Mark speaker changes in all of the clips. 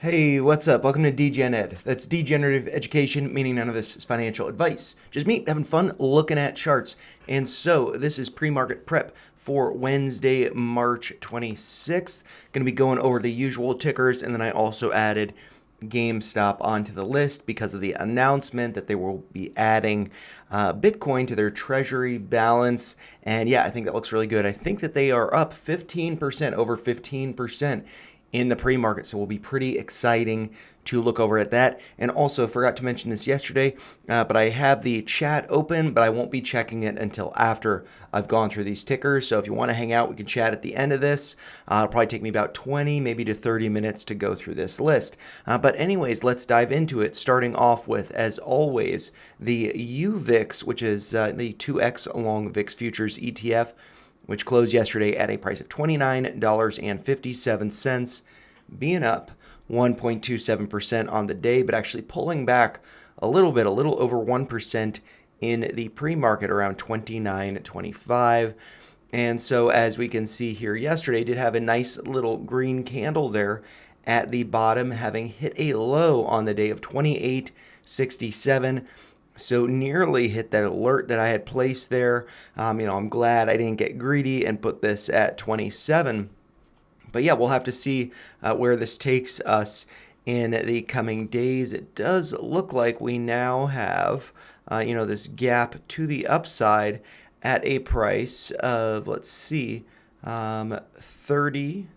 Speaker 1: Hey, what's up? Welcome to DGen That's degenerative education, meaning none of this is financial advice. Just me having fun looking at charts. And so this is pre-market prep for Wednesday, March 26th. Going to be going over the usual tickers, and then I also added GameStop onto the list because of the announcement that they will be adding Bitcoin to their treasury balance. And yeah, I think that looks really good. I think that they are up 15%, over 15% in the pre-market, so will be pretty exciting to look over at that. And also forgot to mention this yesterday, but I have the chat open, but I won't be checking it until after I've gone through these tickers. So if you want to hang out, we can chat at the end of this. It'll probably take me about 20 maybe to 30 minutes to go through this list, but anyways, let's dive into it, starting off with, as always, the UVIX, which is the 2x long VIX futures ETF, which closed yesterday at a price of $29.57, being up 1.27% on the day, but actually pulling back a little over 1% in the pre-market, around 29.25. And so as we can see here, yesterday did have a nice little green candle there at the bottom, having hit a low on the day of 28.67. So nearly hit that alert that I had placed there. I'm glad I didn't get greedy and put this at 27. But yeah, we'll have to see where this takes us in the coming days. It does look like we now have, this gap to the upside at a price of, let's see, 30.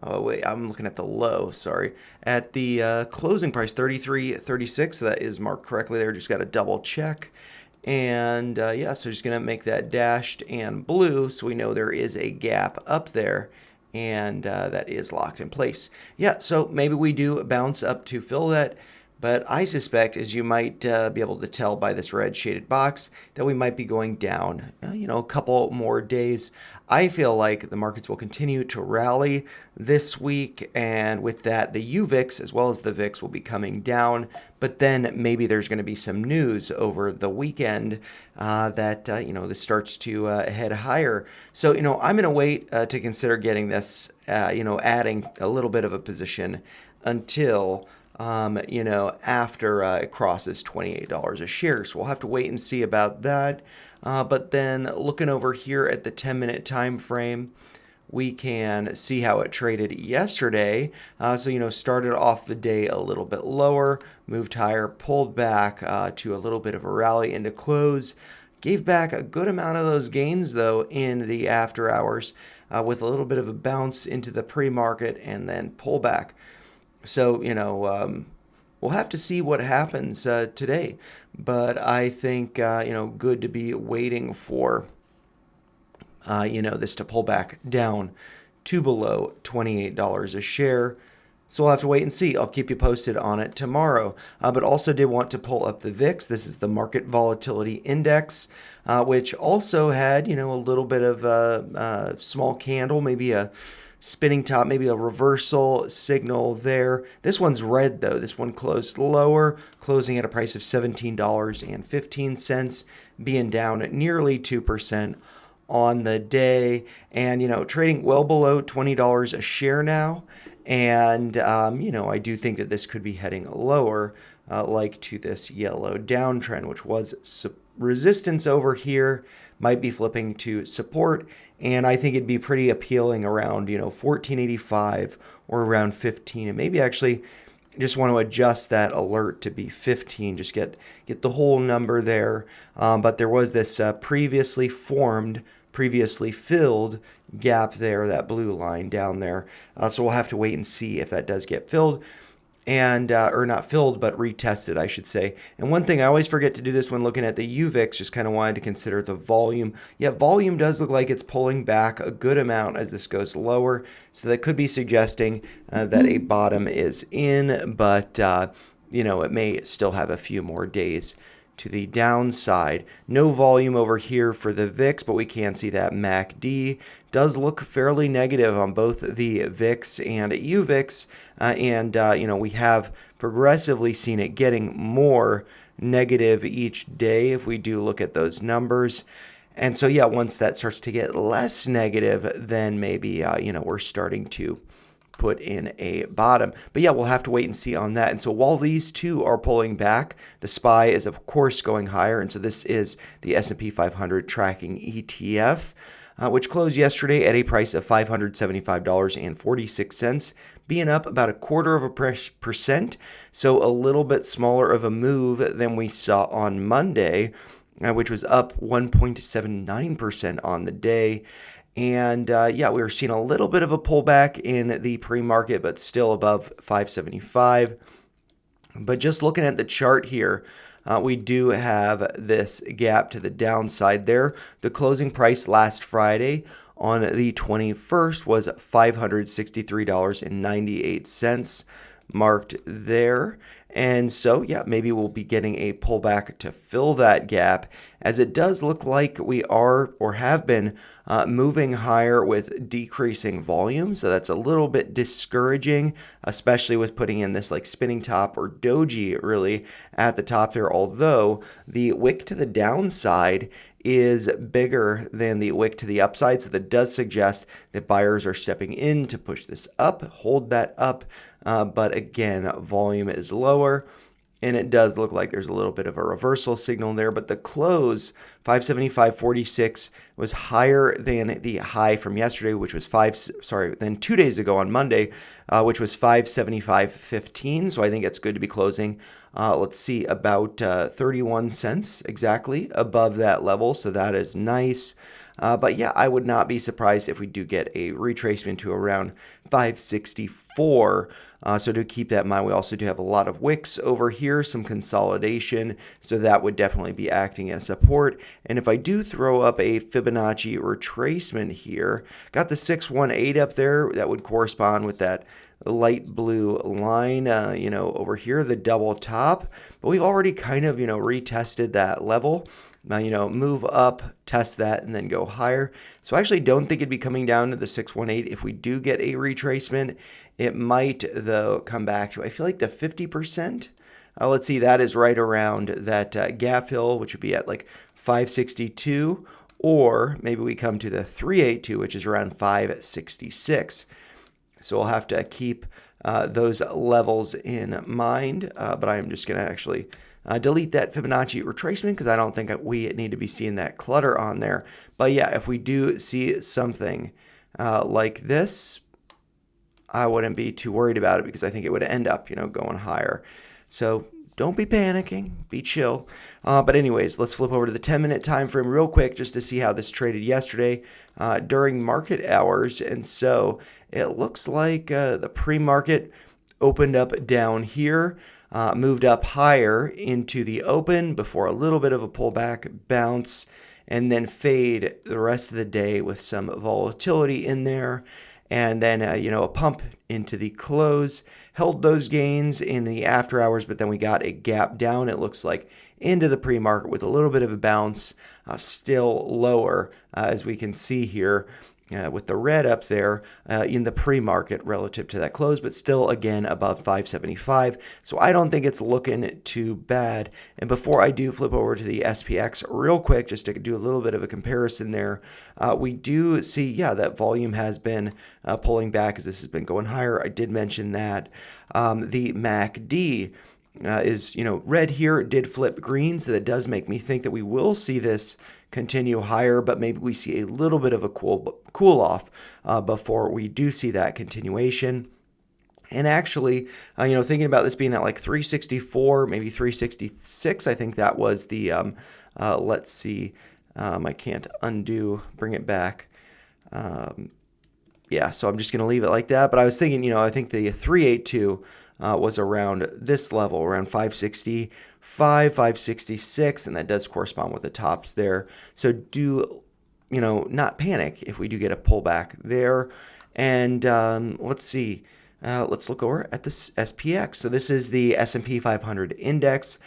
Speaker 1: Oh, wait, I'm looking at the low, sorry. At the closing price, 33.36, so that is marked correctly there. Just got to double check. And yeah, so just going to make that dashed and blue so we know there is a gap up there. And that is locked in place. Yeah, so maybe we do bounce up to fill that. But I suspect, as you might be able to tell by this red shaded box, that we might be going down, a couple more days. I feel like the markets will continue to rally this week, and with that, the UVIX as well as the VIX will be coming down. But then maybe there's going to be some news over the weekend that this starts to head higher. So I'm going to wait to consider getting this, adding a little bit of a position until after it crosses $28 a share. So we'll have to wait and see about that. But then looking over here at the 10-minute time frame, we can see how it traded yesterday. Started off the day a little bit lower, moved higher, pulled back to a little bit of a rally into close. Gave back a good amount of those gains, though, in the after hours with a little bit of a bounce into the pre-market and then pullback. So, we'll have to see what happens today. But I think, good to be waiting for, this to pull back down to below $28 a share. So we'll have to wait and see. I'll keep you posted on it tomorrow. But also did want to pull up the VIX. This is the Market Volatility Index, which also had, a little bit of a small candle, maybe a spinning top, maybe a reversal signal there. This one's red, though. This one closed lower, closing at a price of $17.15, being down at nearly 2% on the day, and trading well below $20 a share now. And I do think that this could be heading lower, like to this yellow downtrend, which was resistance over here, might be flipping to support, and I think it'd be pretty appealing around 1485 or around 15, and maybe actually just want to adjust that alert to be 15, just get the whole number there. But there was this previously filled gap there, that blue line down there. So we'll have to wait and see if that does get filled. And or not filled, but retested, I should say. And one thing I always forget to do this when looking at the UVIX, just kind of wanted to consider the volume. Yeah, volume does look like it's pulling back a good amount as this goes lower. So that could be suggesting that a bottom is in, but it may still have a few more days to the downside. No volume over here for the VIX, but we can see that MACD does look fairly negative on both the VIX and UVIX, and we have progressively seen it getting more negative each day if we do look at those numbers. And so, yeah, once that starts to get less negative, then maybe, we're starting to put in a bottom. But yeah, we'll have to wait and see on that. And so while these two are pulling back, the SPY is of course going higher. And so this is the S&P 500 tracking ETF. Which closed yesterday at a price of $575.46, being up about 0.25%, so a little bit smaller of a move than we saw on Monday, which was up 1.79% on the day. And yeah, we were seeing a little bit of a pullback in the pre-market, but still above 575. But just looking at the chart here, we do have this gap to the downside there. The closing price last Friday on the 21st was $563.98 marked there. And so, yeah, maybe we'll be getting a pullback to fill that gap, as it does look like we are or have been moving higher with decreasing volume. So that's a little bit discouraging, especially with putting in this like spinning top or doji really at the top there. Although the wick to the downside is bigger than the wick to the upside. So that does suggest that buyers are stepping in to push this up, hold that up. But again, volume is lower, and it does look like there's a little bit of a reversal signal there. But the close, 575.46, was higher than the high from yesterday, which was than 2 days ago on Monday, which was 575.15. So I think it's good to be closing. Let's see, about 31 cents exactly above that level. So that is nice. But yeah, I would not be surprised if we do get a retracement to around 564. So to keep that in mind, we also do have a lot of wicks over here, some consolidation. So that would definitely be acting as support. And if I do throw up a Fibonacci retracement here, got the 618 up there, that would correspond with that light blue line, over here, the double top. But we've already kind of, retested that level. Move up, test that, and then go higher. So I actually don't think it'd be coming down to the 618 if we do get a retracement. It might, though, come back to, I feel like, the 50%. Let's see, that is right around that gap fill, which would be at like 562, or maybe we come to the 382, which is around 566. So we'll have to keep those levels in mind, but I'm just going to actually delete that Fibonacci retracement because I don't think we need to be seeing that clutter on there. But yeah, if we do see something like this, I wouldn't be too worried about it because I think it would end up, going higher. So don't be panicking, be chill. But anyways, let's flip over to the 10-minute time frame real quick just to see how this traded yesterday during market hours. And so it looks like the pre-market opened up down here, moved up higher into the open before a little bit of a pullback bounce, and then fade the rest of the day with some volatility in there. And then, a pump into the close, held those gains in the after hours, but then we got a gap down, it looks like, into the pre-market with a little bit of a bounce, still lower, as we can see here, with the red up there in the pre-market relative to that close, but still, again, above 575. So I don't think it's looking too bad. And before I do flip over to the SPX real quick, just to do a little bit of a comparison there, we do see, that volume has been pulling back as this has been going higher. I did mention that. The MACD is, red here. It did flip green, so that does make me think that we will see this continue higher, but maybe we see a little bit of a cool off before we do see that continuation. And actually, thinking about this being at like 364, maybe 366, I think that was the, let's see, I can't bring it back. So I'm just going to leave it like that. But I was thinking, I think the 382 was around this level, around 565, 566, and that does correspond with the tops there. So do, not panic if we do get a pullback there. And let's see. Let's look over at the SPX. So this is the S&P 500 index,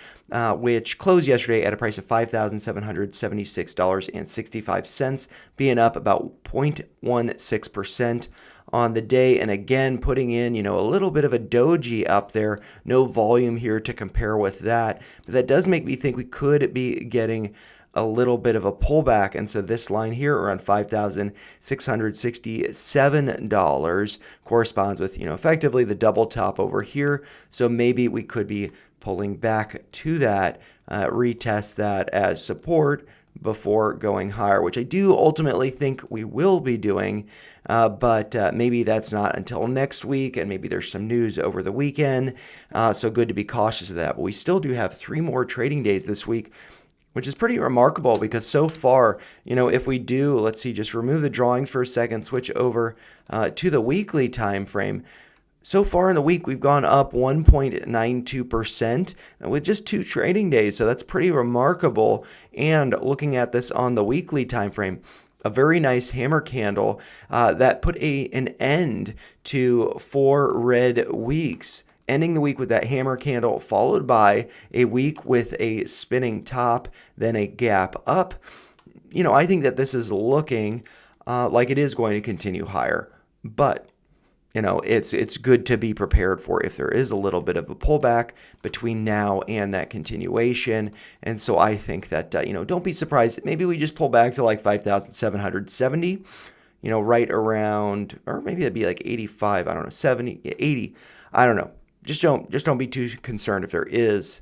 Speaker 1: which closed yesterday at a price of $5,776.65, being up about 0.16% on the day. And again, putting in, a little bit of a doji up there. No volume here to compare with that. But that does make me think we could be getting a little bit of a pullback. And so this line here around $5,667 corresponds with, effectively the double top over here. So maybe we could be pulling back to that, retest that as support before going higher, which I do ultimately think we will be doing, but maybe that's not until next week, and maybe there's some news over the weekend, so good to be cautious of that. But we still do have 3 more trading days this week, which is pretty remarkable because so far, if we do, let's see, just remove the drawings for a second, switch over to the weekly time frame. So far in the week, we've gone up 1.92% with just 2 trading days. So that's pretty remarkable. And looking at this on the weekly time frame, a very nice hammer candle that put an end to 4 red weeks. Ending the week with that hammer candle, followed by a week with a spinning top, then a gap up. I think that this is looking like it is going to continue higher. But it's good to be prepared for if there is a little bit of a pullback between now and that continuation. And so I think that, don't be surprised. Maybe we just pull back to like 5,770, right around, or maybe it'd be like 85. I don't know, 70, 80. I don't know. Just don't be too concerned if there is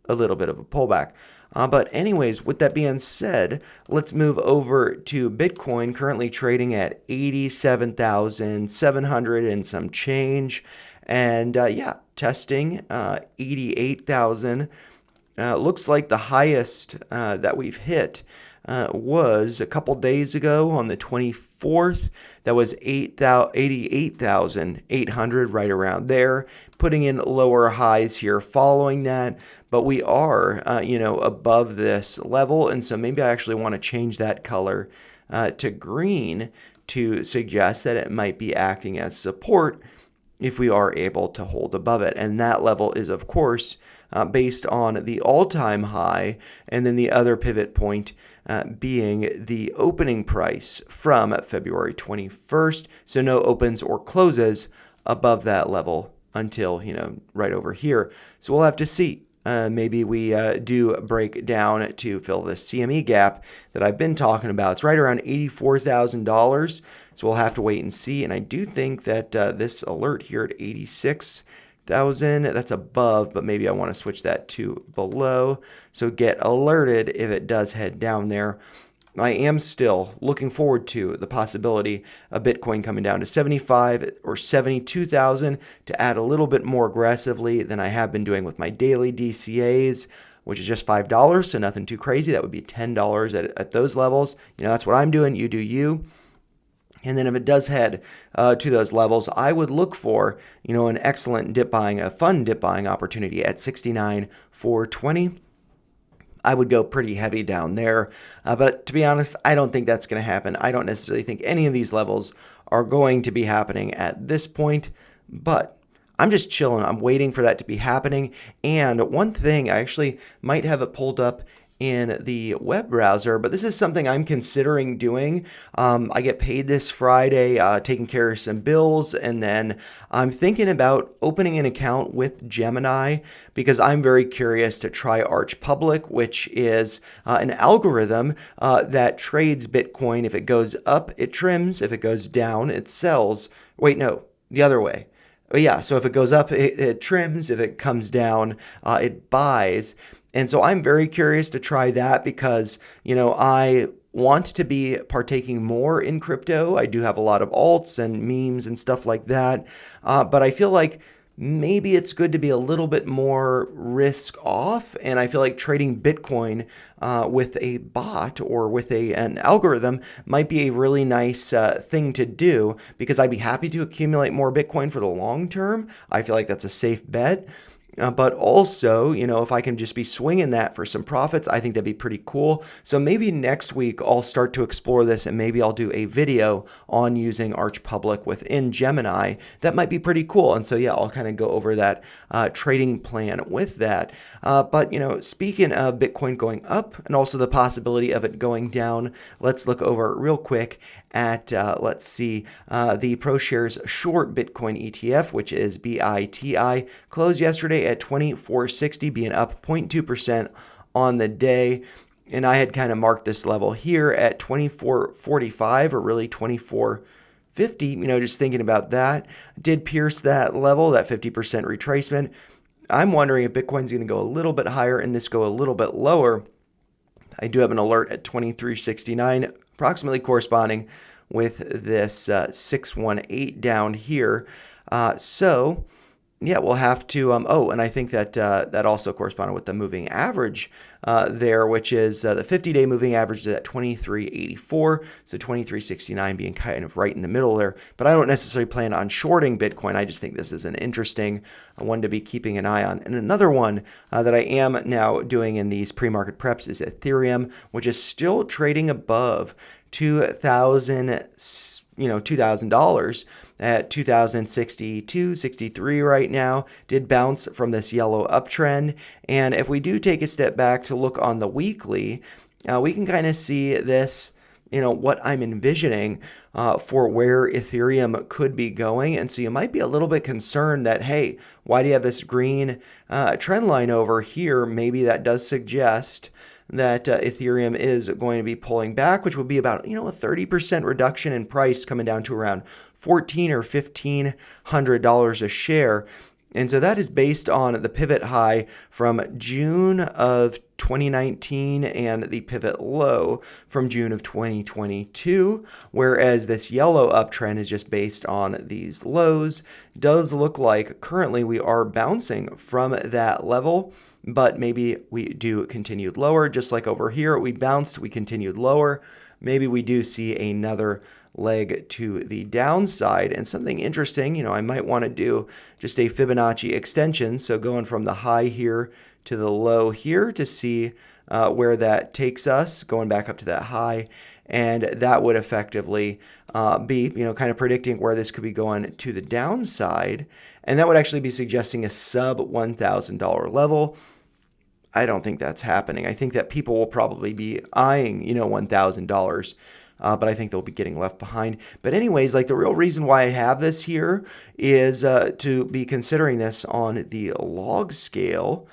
Speaker 1: a little bit of a pullback. But anyways, with that being said, let's move over to Bitcoin, currently trading at 87,700 and some change. And testing 88,000. Looks like the highest that we've hit was a couple days ago on the 24th. That was 88,800, right around there, putting in lower highs here following that. But we are, above this level. And so maybe I actually want to change that color to green to suggest that it might be acting as support if we are able to hold above it. And that level is, of course, based on the all-time high, and then the other pivot point being the opening price from February 21st. So no opens or closes above that level until, right over here. So we'll have to see. Maybe we do break down to fill this CME gap that I've been talking about. It's right around $84,000. So we'll have to wait and see. And I do think that this alert here at 86,000, that's above, but maybe I want to switch that to below. So get alerted if it does head down there. I am still looking forward to the possibility of Bitcoin coming down to 75 or 72,000 to add a little bit more aggressively than I have been doing with my daily DCAs, which is just $5, so nothing too crazy. That would be $10 at those levels. That's what I'm doing. You do you. And then if it does head to those levels, I would look for, an excellent dip buying, a fun dip buying opportunity at 69,420. I would go pretty heavy down there. But to be honest, I don't think that's going to happen. I don't necessarily think any of these levels are going to be happening at this point. But I'm just chilling. I'm waiting for that to be happening. And one thing, I actually might have it pulled up in the web browser, but this is something I'm considering doing. I get paid this Friday, taking care of some bills, and then I'm thinking about opening an account with Gemini because I'm very curious to try Arch Public, which is an algorithm that trades Bitcoin. If it goes up, it trims. If it goes down, it sells. Wait, no, the other way. Yeah, so if it goes up, it trims. If it comes down, it buys. And so I'm very curious to try that because, I want to be partaking more in crypto. I do have a lot of alts and memes and stuff like that. But I feel like maybe it's good to be a little bit more risk off. And I feel like trading Bitcoin with a bot or with an algorithm might be a really nice thing to do because I'd be happy to accumulate more Bitcoin for the long term. I feel like that's a safe bet. But also, if I can just be swinging that for some profits, I think that'd be pretty cool. So maybe next week I'll start to explore this and maybe I'll do a video on using Arch Public within Gemini. That might be pretty cool. And so, I'll kind of go over that trading plan with that. But, speaking of Bitcoin going up and also the possibility of it going down, let's look over real quick at, the ProShares Short Bitcoin ETF, which is BITI, closed yesterday at 2460, being up 0.2% on the day. And I had kind of marked this level here at 24.45 or really 24.50, just thinking about that. Did pierce that level, that 50% retracement. I'm wondering if Bitcoin's going to go a little bit higher and this go a little bit lower. I do have an alert at 23.69, approximately corresponding with this 618 down here. So yeah, we'll have to. And I think that that also corresponded with the moving average there, which is the 50-day moving average is at 23.84, so 23.69 being kind of right in the middle there. But I don't necessarily plan on shorting Bitcoin. I just think this is an interesting one to be keeping an eye on. And another one that I am now doing in these pre-market preps is Ethereum, which is still trading above $2,000 at 2,062, 63 right now. Did bounce from this yellow uptrend. And if we do take a step back to look on the weekly, we can kind of see this, what I'm envisioning for where Ethereum could be going. And so you might be a little bit concerned that, hey, why do you have this green trend line over here? Maybe that does suggest that Ethereum is going to be pulling back, which would be about, a 30% reduction in price, coming down to around $1,400 or $1,500 a share. And so that is based on the pivot high from June of 2019 and the pivot low from June of 2022, whereas this yellow uptrend is just based on these lows. Does look like currently we are bouncing from that level, but maybe we do continued lower. Just like over here, we bounced, we continued lower. Maybe we do see another leg to the downside. And something interesting, I might want to do just a Fibonacci extension. So going from the high here to the low here to see where that takes us, going back up to that high. And that would effectively be, kind of predicting where this could be going to the downside. And that would actually be suggesting a sub $1,000 level. I don't think that's happening. I think that people will probably be eyeing, $1,000. But I think they'll be getting left behind. But anyways, like the real reason why I have this here is to be considering this on the log scale.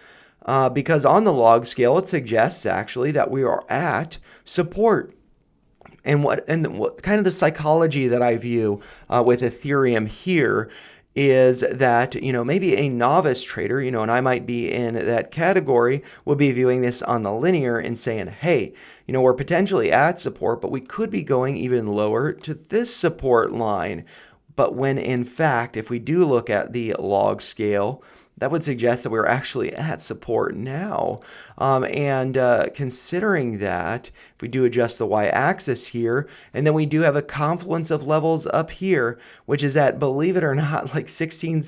Speaker 1: Because on the log scale, it suggests actually that we are at support. And what kind of the psychology that I view with Ethereum here is that, maybe a novice trader, and I might be in that category, would be viewing this on the linear and saying, hey, we're potentially at support, but we could be going even lower to this support line. But when in fact, if we do look at the log scale, that would suggest that we're actually at support now. Considering that, if we do adjust the y-axis here, and then we do have a confluence of levels up here, which is at, believe it or not, like $16,000,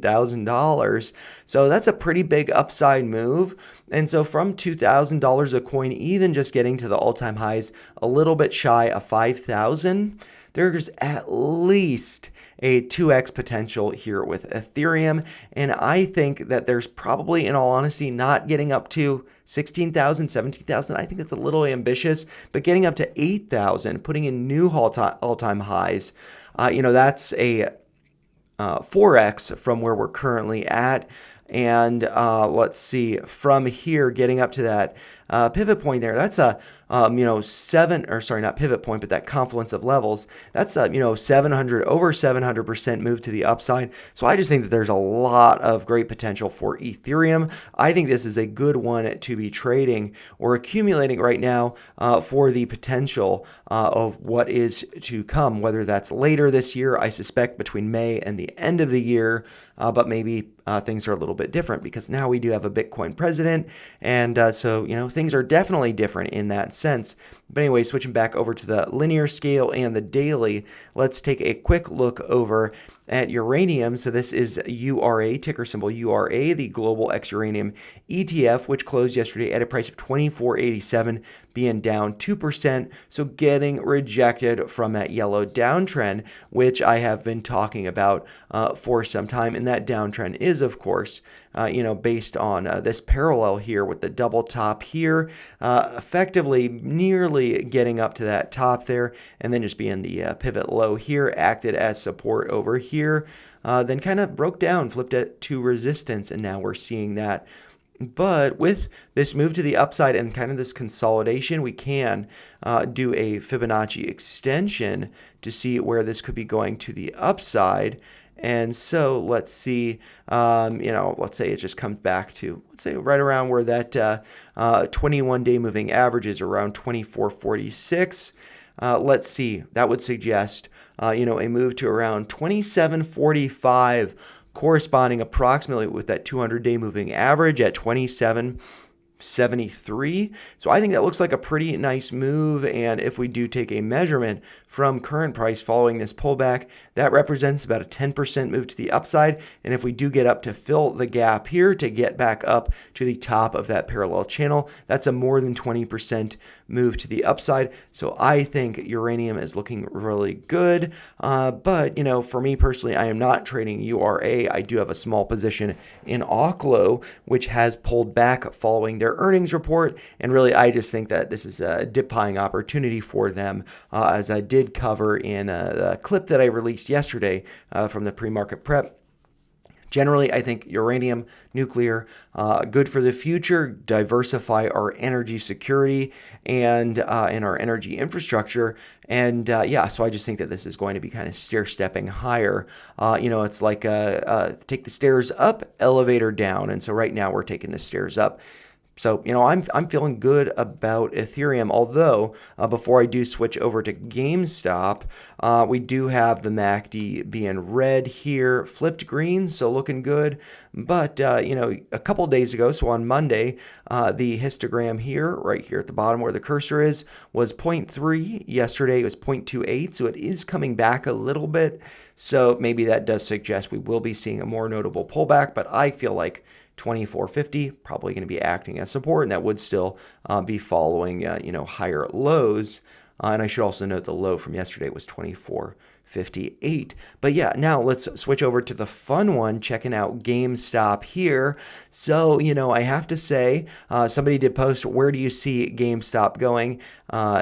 Speaker 1: $17,000. So that's a pretty big upside move. And so from $2,000 a coin, even just getting to the all-time highs, a little bit shy of 5,000, there's at least a 2x potential here with Ethereum. And I think that there's probably, in all honesty, not getting up to 16,000, 17,000. I think that's a little ambitious, but getting up to 8,000, putting in new all-time highs, that's a 4x from where we're currently at. And let's see, from here, getting up to that pivot point there, that's a, not pivot point, but that confluence of levels, that's a, over 700% move to the upside. So I just think that there's a lot of great potential for Ethereum. I think this is a good one to be trading or accumulating right now for the potential of what is to come, whether that's later this year, I suspect between May and the end of the year, but maybe things are a little bit different because now we do have a Bitcoin president. And so, things are definitely different in that sense. But anyway, switching back over to the linear scale and the daily, let's take a quick look over at uranium. So this is URA, ticker symbol URA, the global ex-uranium ETF, which closed yesterday at a price of $24.87, being down 2%. So getting rejected from that yellow downtrend, which I have been talking about for some time. And that downtrend is, of course, based on this parallel here with the double top here, effectively nearly getting up to that top there, and then just being the pivot low here, acted as support over here, then kind of broke down, flipped it to resistance, and now we're seeing that But with this move to the upside and kind of this consolidation, we can do a Fibonacci extension to see where this could be going to the upside. And so let's see, let's say it just comes back to, let's say right around where that 21-day moving average is, around 24.46. Let's see, that would suggest, a move to around 27.45, corresponding approximately with that 200-day moving average at 27.73. So I think that looks like a pretty nice move. And if we do take a measurement from current price following this pullback, that represents about a 10% move to the upside. And if we do get up to fill the gap here to get back up to the top of that parallel channel, that's a more than 20% move to the upside. So I think uranium is looking really good. But, for me personally, I am not trading URA. I do have a small position in Oklo, which has pulled back following their earnings report. And really, I just think that this is a dip buying opportunity for them, as I did cover in a clip that I released yesterday from the pre-market prep. Generally, I think uranium, nuclear, good for the future, diversify our energy security and our energy infrastructure. And so I just think that this is going to be kind of stair-stepping higher. It's like take the stairs up, elevator down. And so right now we're taking the stairs up. So, I'm feeling good about Ethereum, although before I do switch over to GameStop, we do have the MACD being red here, flipped green, so looking good. But, a couple days ago, so on Monday, the histogram here, right here at the bottom where the cursor is, was 0.3. Yesterday it was 0.28, so it is coming back a little bit. So maybe that does suggest we will be seeing a more notable pullback, but I feel like 24.50 probably going to be acting as support, and that would still be following higher lows. And I should also note the low from yesterday was 24.58. But yeah, now let's switch over to the fun one, checking out GameStop here. So, I have to say, somebody did post, where do you see GameStop going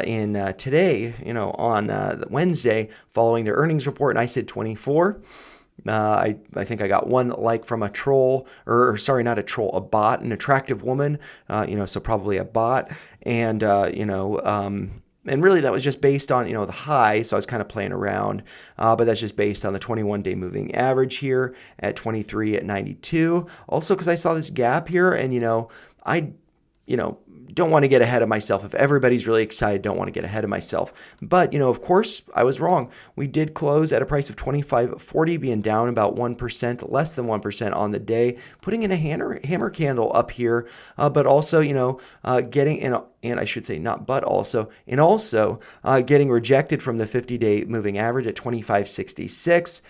Speaker 1: in today, on Wednesday following their earnings report? And I said 24. I think I got one like from a troll, or sorry, not a troll, a bot, an attractive woman, so probably a bot. And, and really that was just based on, the high. So I was kind of playing around, but that's just based on the 21-day moving average here at 23.92. Also, because I saw this gap here and, I don't want to get ahead of myself. If everybody's really excited, don't want to get ahead of myself. But, of course, I was wrong. We did close at a price of 25.40, being down about 1%, less than 1% on the day, putting in a hammer candle up here, but also, getting in, and I should say not but also, and also getting rejected from the 50-day moving average at 25.66.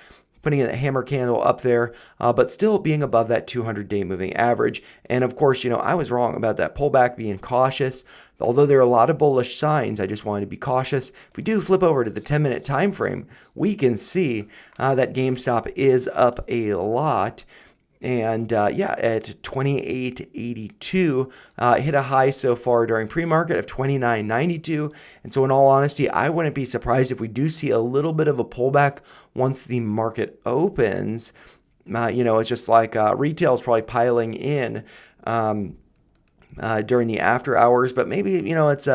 Speaker 1: Putting a hammer candle up there, but still being above that 200-day moving average. And of course, I was wrong about that pullback, being cautious. Although there are a lot of bullish signs, I just wanted to be cautious. If we do flip over to the 10-minute time frame, we can see that GameStop is up a lot. And at 28.82, hit a high so far during pre-market of 29.92. And so in all honesty, I wouldn't be surprised if we do see a little bit of a pullback once the market opens. It's just like retail is probably piling in during the after hours, but maybe, it's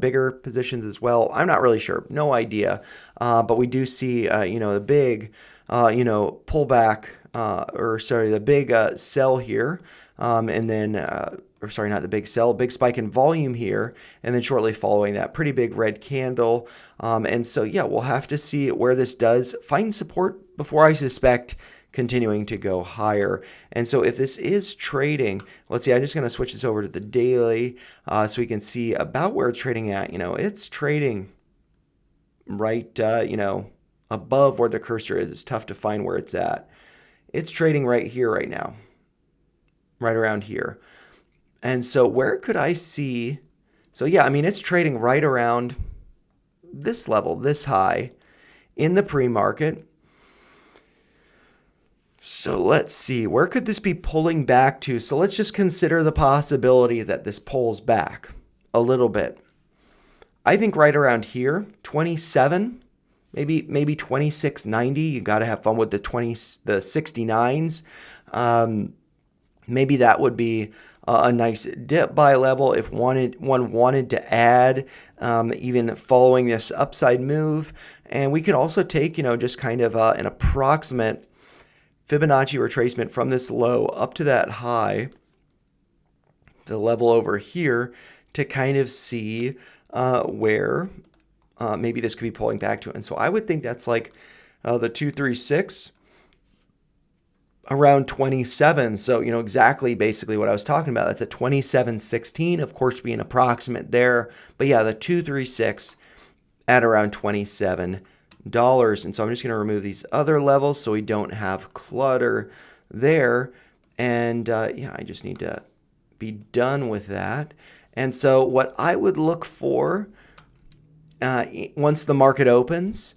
Speaker 1: bigger positions as well. I'm not really sure. No idea. But we do see, the big, pullback, the big sell here, and then, not the big sell, big spike in volume here, and then shortly following that, pretty big red candle. And so, we'll have to see where this does find support before I suspect continuing to go higher. And so if this is trading, let's see, I'm just going to switch this over to the daily so we can see about where it's trading at. It's trading right, above where the cursor is. It's tough to find where it's at. It's trading right here right now, right around here. And so where could I see? So it's trading right around this level, this high in the pre-market. So let's see, where could this be pulling back to? So let's just consider the possibility that this pulls back a little bit. I think right around here, 27. Maybe 26.90. You got to have fun with the 69s. Maybe that would be a nice dip buy level if one wanted to add, even following this upside move. And we could also take, just kind of an approximate Fibonacci retracement from this low up to that high, the level over here, to kind of see where maybe this could be pulling back to. And so I would think that's like the 236 around 27. So, exactly basically what I was talking about. That's a 27.16, of course, being approximate there. But yeah, the 236 at around $27. And so I'm just going to remove these other levels so we don't have clutter there. And yeah, I just need to be done with that. And so what I would look for once the market opens,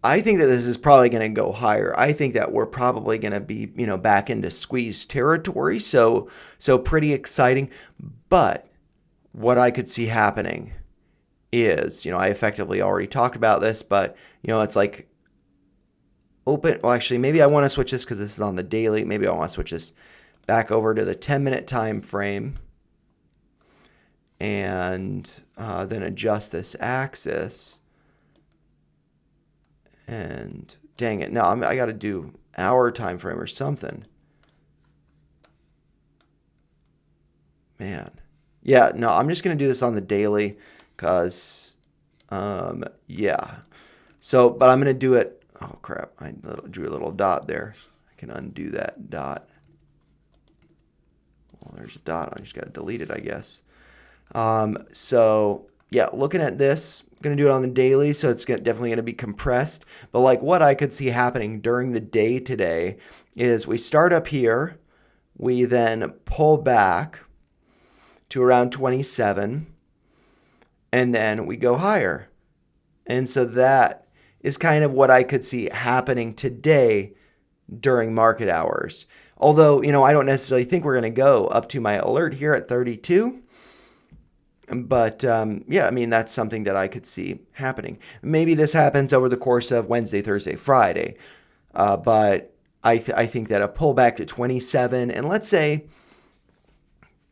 Speaker 1: I think that this is probably going to go higher. I think that we're probably going to be, back into squeeze territory. So pretty exciting. But what I could see happening is, I effectively already talked about this, but, it's like open. Well, actually, maybe I want to switch this because this is on the daily. Maybe I want to switch this back over to the 10-minute time frame and then adjust this axis. And dang it, no, I got to do hour time frame or something. Man. Yeah, no, I'm just going to do this on the daily because, yeah. So, but I'm going to do it. Oh, crap. I drew a little dot there. I can undo that dot. Well, there's a dot. I just got to delete it, I guess. So, yeah, looking at this, going to do it on the daily, so it's definitely going to be compressed. But like what I could see happening during the day today is we start up here, we then pull back to around 27, and then we go higher. And so that is kind of what I could see happening today during market hours. Although, I don't necessarily think we're going to go up to my alert here at 32. But yeah, I mean, that's something that I could see happening. Maybe this happens over the course of Wednesday, Thursday, Friday. But I think that a pullback to 27, and let's say,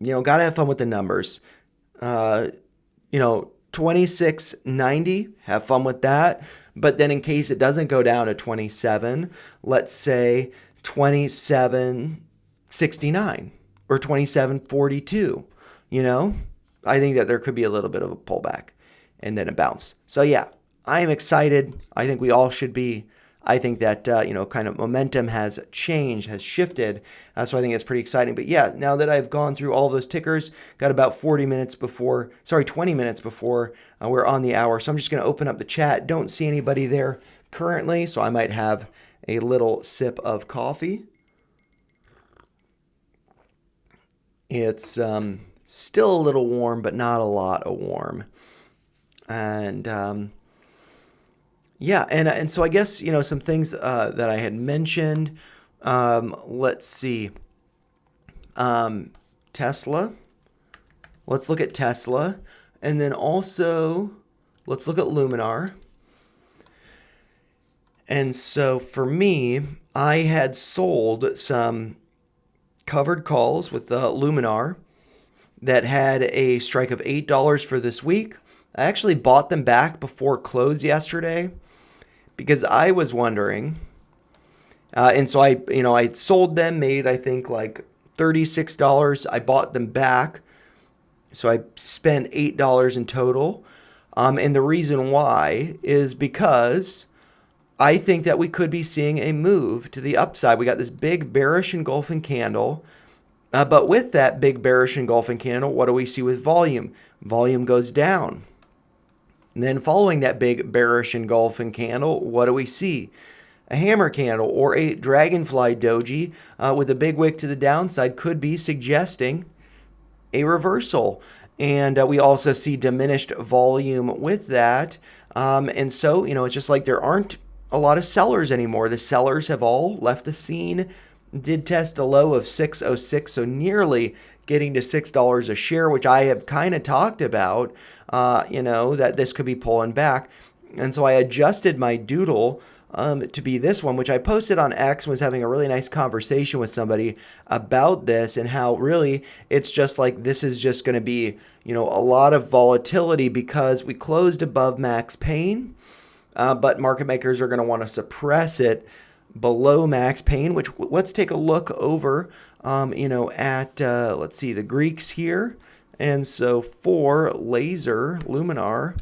Speaker 1: got to have fun with the numbers. 26.90, have fun with that. But then in case it doesn't go down to 27, let's say 27.69 or 27.42, I think that there could be a little bit of a pullback and then a bounce. So yeah, I am excited. I think we all should be. I think that, kind of momentum has changed, has shifted. So I think it's pretty exciting. But yeah, now that I've gone through all of those tickers, got about 20 minutes before we're on the hour. So I'm just going to open up the chat. Don't see anybody there currently, so I might have a little sip of coffee. It's still a little warm, but not a lot of warm. And yeah, and so I guess, some things that I had mentioned. Let's see. Tesla. Let's look at Tesla. And then also, let's look at Luminar. And so for me, I had sold some covered calls with Luminar that had a strike of $8 for this week. I actually bought them back before close yesterday because I was wondering, and so I sold them, made I think like $36. I bought them back, so I spent $8 in total. And the reason why is because I think that we could be seeing a move to the upside. We got this big bearish engulfing candle. But with that big bearish engulfing candle, what do we see with volume? Volume goes down. And then following that big bearish engulfing candle, what do we see? A hammer candle or a dragonfly doji with a big wick to the downside could be suggesting a reversal. And we also see diminished volume with that. And so, it's just like there aren't a lot of sellers anymore. The sellers have all left the scene. Did test a low of 606, so nearly getting to $6 a share, which I have kind of talked about, that this could be pulling back. And so I adjusted my doodle to be this one, which I posted on X and was having a really nice conversation with somebody about this and how really it's just like this is just going to be, a lot of volatility because we closed above max pain, but market makers are going to want to suppress it below max pain, which let's take a look over, at, let's see, the Greeks here. And so for laser luminar,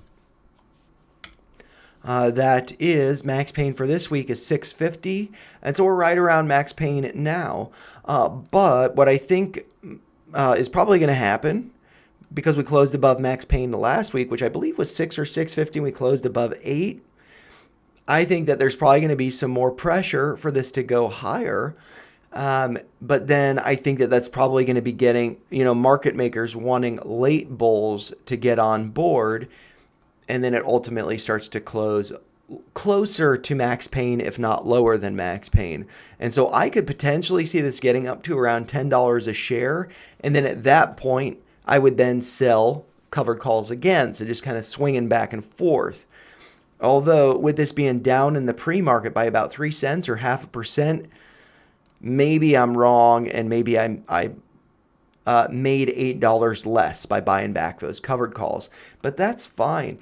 Speaker 1: that is max pain for this week is 650. And so we're right around max pain now. But what I think is probably going to happen, because we closed above max pain last week, which I believe was 6 or 650, and we closed above 8. I think that there's probably going to be some more pressure for this to go higher. But then I think that that's probably going to be getting, market makers wanting late bulls to get on board. And then it ultimately starts to close closer to max pain, if not lower than max pain. And so I could potentially see this getting up to around $10 a share. And then at that point, I would then sell covered calls again. So just kind of swinging back and forth. Although with this being down in the pre-market by about 3 cents or 0.5%, maybe I'm wrong, and maybe I made $8 less by buying back those covered calls. But that's fine.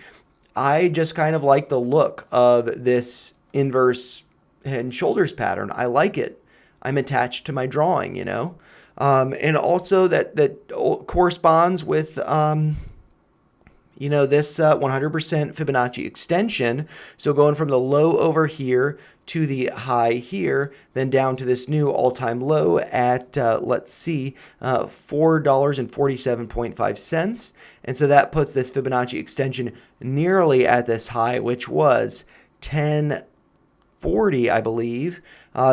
Speaker 1: I just kind of like the look of this inverse head and shoulders pattern. I like it. I'm attached to my drawing, and also that corresponds with this 100% Fibonacci extension. So going from the low over here to the high here, then down to this new all-time low at, let's see, $4.47.5. And so that puts this Fibonacci extension nearly at this high, which was 1040, I believe.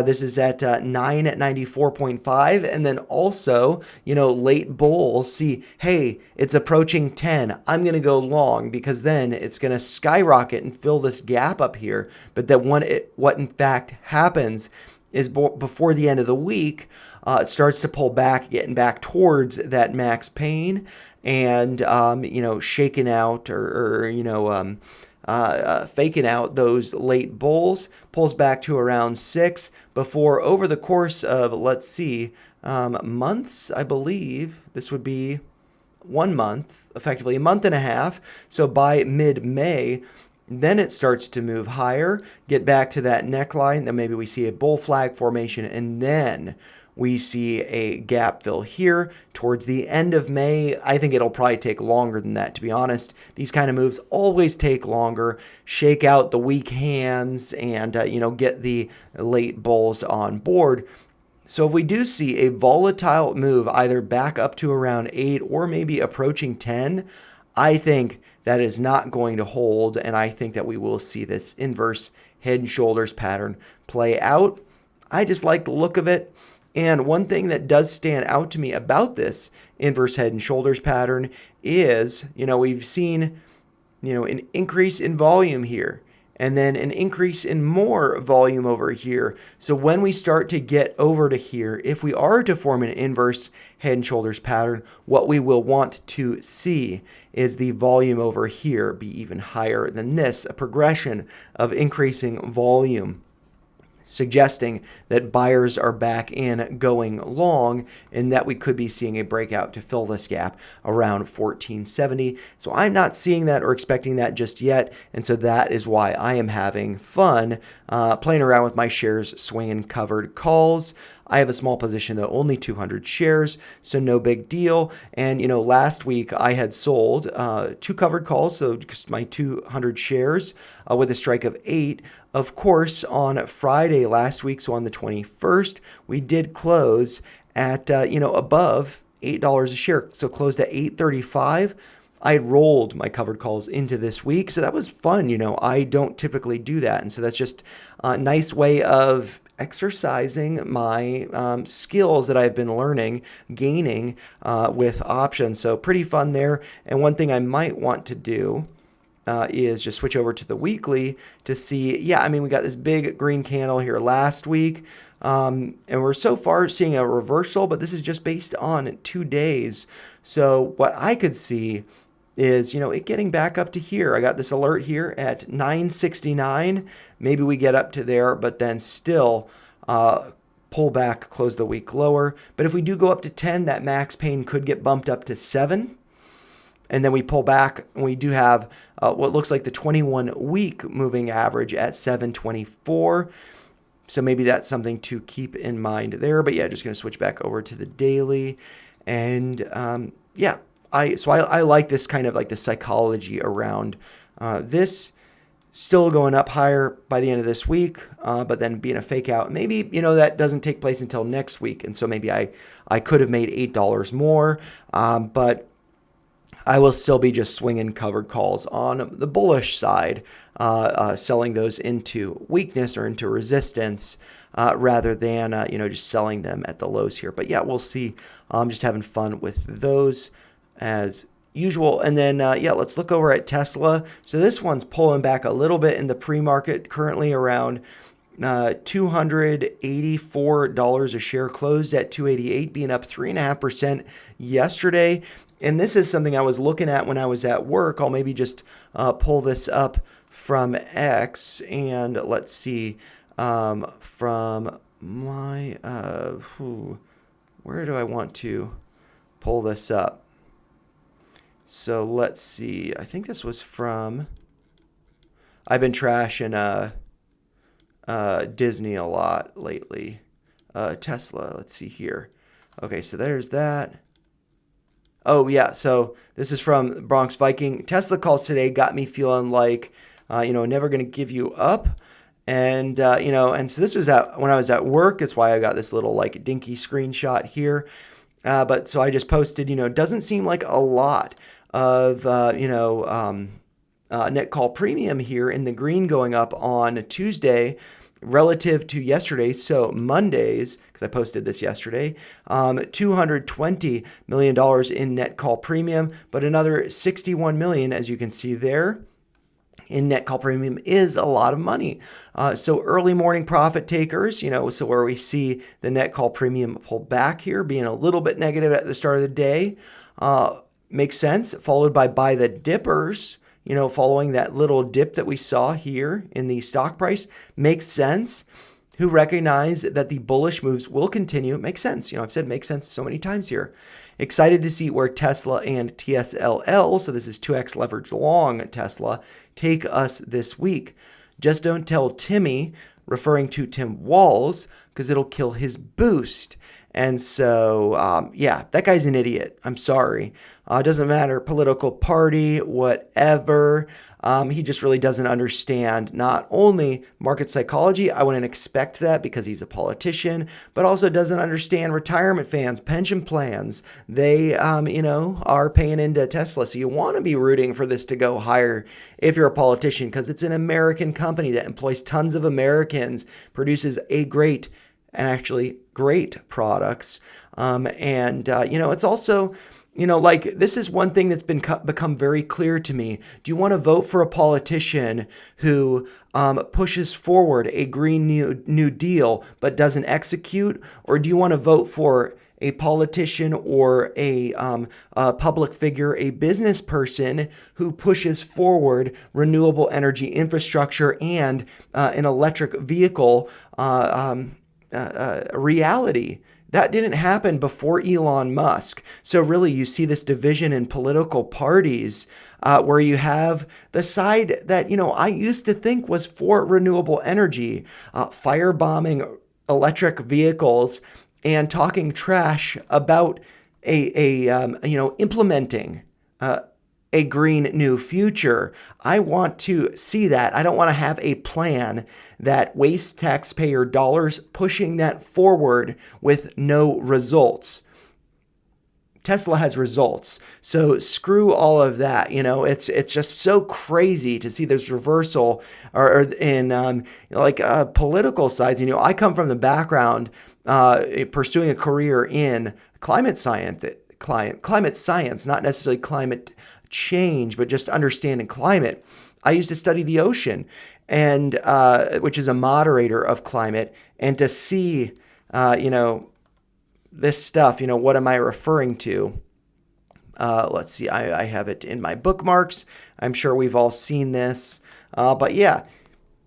Speaker 1: This is at 994.5. And then also, late bulls see, hey, it's approaching 10. I'm going to go long because then it's going to skyrocket and fill this gap up here. But that what in fact happens is before the end of the week, it starts to pull back, getting back towards that max pain and, shaking out or faking out those late bulls, pulls back to around 6 before over the course of, let's see, months, I believe, this would be 1 month, effectively a month and a half. So by mid-May, then it starts to move higher, get back to that neckline, then maybe we see a bull flag formation, and then we see a gap fill here towards the end of May. I think it'll probably take longer than that, to be honest. These kind of moves always take longer. Shake out the weak hands and, get the late bulls on board. So if we do see a volatile move either back up to around 8 or maybe approaching 10, I think that is not going to hold. And I think that we will see this inverse head and shoulders pattern play out. I just like the look of it. And one thing that does stand out to me about this inverse head and shoulders pattern is, we've seen, an increase in volume here and then an increase in more volume over here. So when we start to get over to here, if we are to form an inverse head and shoulders pattern, what we will want to see is the volume over here be even higher than this, a progression of increasing volume, suggesting that buyers are back in going long and that we could be seeing a breakout to fill this gap around 1470. So I'm not seeing that or expecting that just yet. And so that is why I am having fun playing around with my shares, swinging covered calls. I have a small position though, only 200 shares, so no big deal. And last week I had sold 2 covered calls, so just my 200 shares with a strike of 8. Of course, on Friday last week, so on the 21st, we did close at above $8 a share, so closed at $8.35. I rolled my covered calls into this week, so that was fun. I don't typically do that, and so that's just a nice way of exercising my skills that I've been learning, gaining with options. So pretty fun there. And one thing I might want to do is just switch over to the weekly to see, we got this big green candle here last week. And we're so far seeing a reversal, but this is just based on 2 days. So what I could see is, it getting back up to here. I got this alert here at 969. Maybe we get up to there, but then still pull back, close the week lower. But if we do go up to 10, that max pain could get bumped up to 7. And then we pull back, and we do have what looks like the 21-week moving average at 724. So maybe that's something to keep in mind there. But yeah, just going to switch back over to the daily. And yeah, I like this kind of like the psychology around this still going up higher by the end of this week, but then being a fake out. Maybe, that doesn't take place until next week. And so maybe I could have made $8 more, but I will still be just swinging covered calls on the bullish side, selling those into weakness or into resistance rather than, just selling them at the lows here. But yeah, we'll see. I'm just having fun with those as usual. And then, let's look over at Tesla. So this one's pulling back a little bit in the pre-market, currently around $284 a share, closed at 288, being up 3.5% yesterday. And this is something I was looking at when I was at work. I'll maybe just pull this up from X, and let's see, from my, where do I want to pull this up? So let's see. I think this was from, I've been trashing Disney a lot lately. Tesla, let's see here. Okay, so there's that. Oh, yeah, so this is from Bronx Viking. Tesla calls today got me feeling like, never going to give you up. And, and so this was when I was at work. That's why I got this little like dinky screenshot here. But so I just posted, doesn't seem like a lot of, net call premium here in the green going up on Tuesday relative to yesterday. So Mondays, because I posted this yesterday, $220 million in net call premium, but another $61 million, as you can see there, in net call premium is a lot of money. So early morning profit takers, so where we see the net call premium pull back here, being a little bit negative at the start of the day, makes sense, followed by the dippers, following that little dip that we saw here in the stock price, makes sense, who recognize that the bullish moves will continue. It makes sense. I've said makes sense so many times here. Excited to see where Tesla and TSLL, so this is 2x leverage long Tesla, take us this week. Just don't tell Timmy, referring to Tim Walls, because it'll kill his boost. And so, that guy's an idiot. I'm sorry. Doesn't matter, political party, whatever. He just really doesn't understand not only market psychology, I wouldn't expect that because he's a politician, but also doesn't understand retirement fans, pension plans. They, are paying into Tesla. So you want to be rooting for this to go higher if you're a politician, because it's an American company that employs tons of Americans, produces great products. It's also, this is one thing that's become very clear to me. Do you want to vote for a politician who pushes forward a Green New Deal but doesn't execute? Or do you want to vote for a politician or a public figure, a business person who pushes forward renewable energy infrastructure and an electric vehicle reality? That didn't happen before Elon Musk. So really, you see this division in political parties where you have the side that, I used to think was for renewable energy, firebombing electric vehicles and talking trash about implementing a green new future. I want to see that. I don't want to have a plan that wastes taxpayer dollars pushing that forward with no results. Tesla has results. So screw all of that. It's just so crazy to see this reversal or in political sides. I come from the background pursuing a career in climate science, not necessarily climate change, but just understanding climate. I used to study the ocean, and which is a moderator of climate, and to see, this stuff, what am I referring to? Let's see, I have it in my bookmarks. I'm sure we've all seen this. But yeah,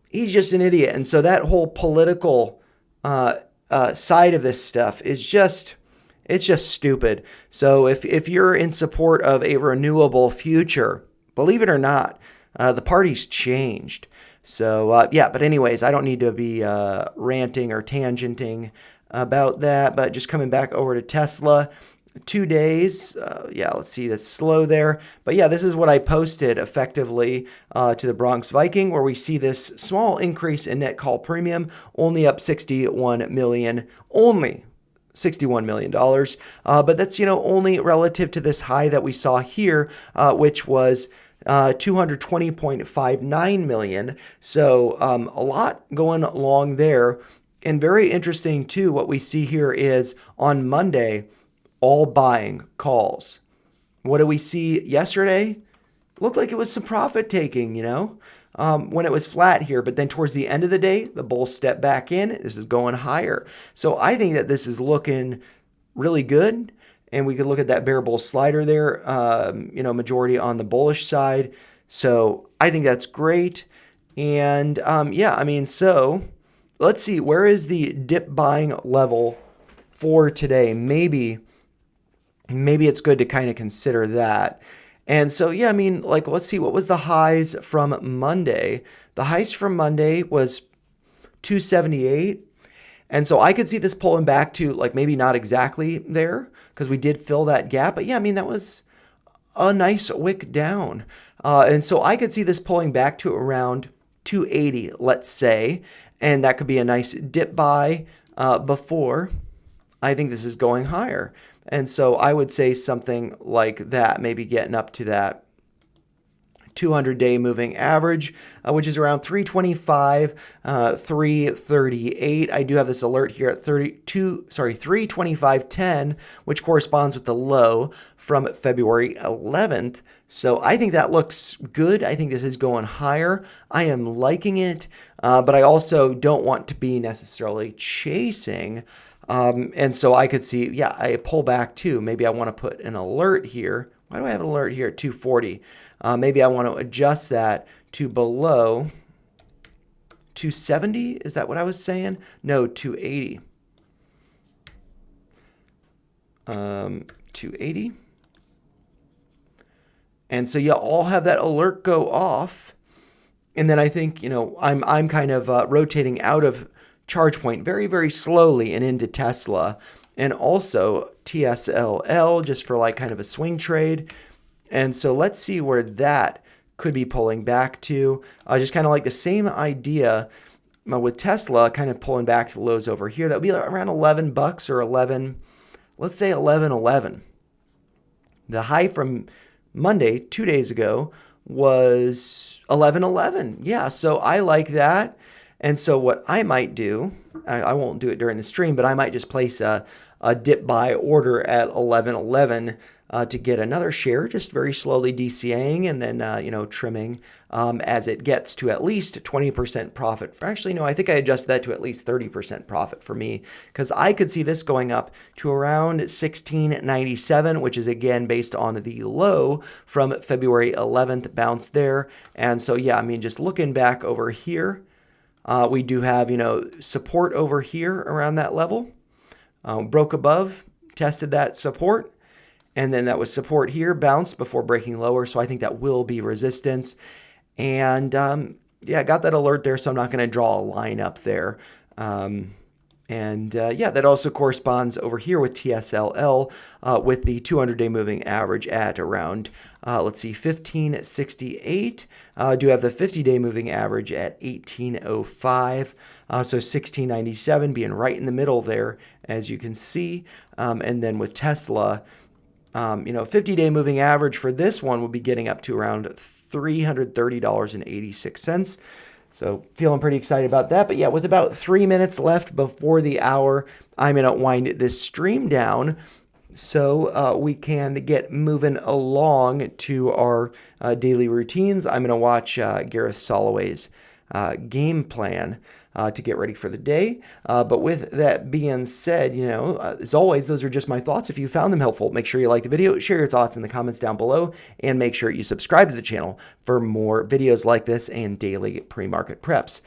Speaker 1: he's just an idiot. And so that whole political side of this stuff is just, it's just stupid. So if you're in support of a renewable future, believe it or not, the party's changed. So yeah, but anyways, I don't need to be ranting or tangenting about that, but just coming back over to Tesla. 2 days. Yeah, let's see, that's slow there. But yeah, this is what I posted effectively to the Bronx Viking, where we see this small increase in net call premium, only up 61 million, only $61 million. But that's, only relative to this high that we saw here, which was 220.59 million. So a lot going along there. And very interesting too, what we see here is on Monday, all buying calls. What did we see yesterday? Looked like it was some profit taking, when it was flat here. But then towards the end of the day, the bull stepped back in. This is going higher. So I think that this is looking really good. And we could look at that bear bull slider there, majority on the bullish side. So I think that's great. And so let's see, where is the dip buying level for today? Maybe it's good to kind of consider that. And so, yeah, let's see, what was the highs from Monday? The highs from Monday was 278. And so I could see this pulling back to maybe not exactly there because we did fill that gap. But yeah, that was a nice wick down. And so I could see this pulling back to around 280, let's say. And that could be a nice dip buy before I think this is going higher. And so I would say something like that, maybe getting up to that 200-day moving average, which is around 325, 338. I do have this alert here at 325.10, which corresponds with the low from February 11th. So I think that looks good. I think this is going higher. I am liking it, but I also don't want to be necessarily chasing. And so I could see, I pull back too. Maybe I want to put an alert here. Why do I have an alert here at 240? Maybe I want to adjust that to below 270. Is that what I was saying? No, 280. 280. And so I'll have that alert go off. And then I think, I'm kind of rotating out of charge point very, very slowly and into Tesla, and also TSLL just for kind of a swing trade. And so let's see where that could be pulling back to. Just kind of like the same idea with Tesla, kind of pulling back to the lows over here. That would be around $11 or 11, let's say 11.11. The high from Monday, 2 days ago, was 11.11. Yeah, so I like that. And so what I might do, I won't do it during the stream, but I might just place a dip buy order at 11.11 to get another share, just very slowly DCAing and then, trimming as it gets to at least 20% profit. Actually, no, I think I adjusted that to at least 30% profit for me because I could see this going up to around 16.97, which is again based on the low from February 11th bounce there. And so, just looking back over here, we do have, support over here around that level. Broke above, tested that support, and then that was support here, bounced before breaking lower. So I think that will be resistance. And got that alert there, so I'm not going to draw a line up there. That also corresponds over here with TSLL with the 200-day moving average at around, 1568. Do have the 50-day moving average at 1805. So 1697 being right in the middle there, as you can see. And then with Tesla, 50-day moving average for this one will be getting up to around $330.86. So feeling pretty excited about that. But with about 3 minutes left before the hour, I'm going to wind this stream down so we can get moving along to our daily routines. I'm going to watch Gareth Soloway's game plan. to get ready for the day. But with that being said, as always, those are just my thoughts. If you found them helpful, make sure you like the video, share your thoughts in the comments down below, and make sure you subscribe to the channel for more videos like this and daily pre-market preps.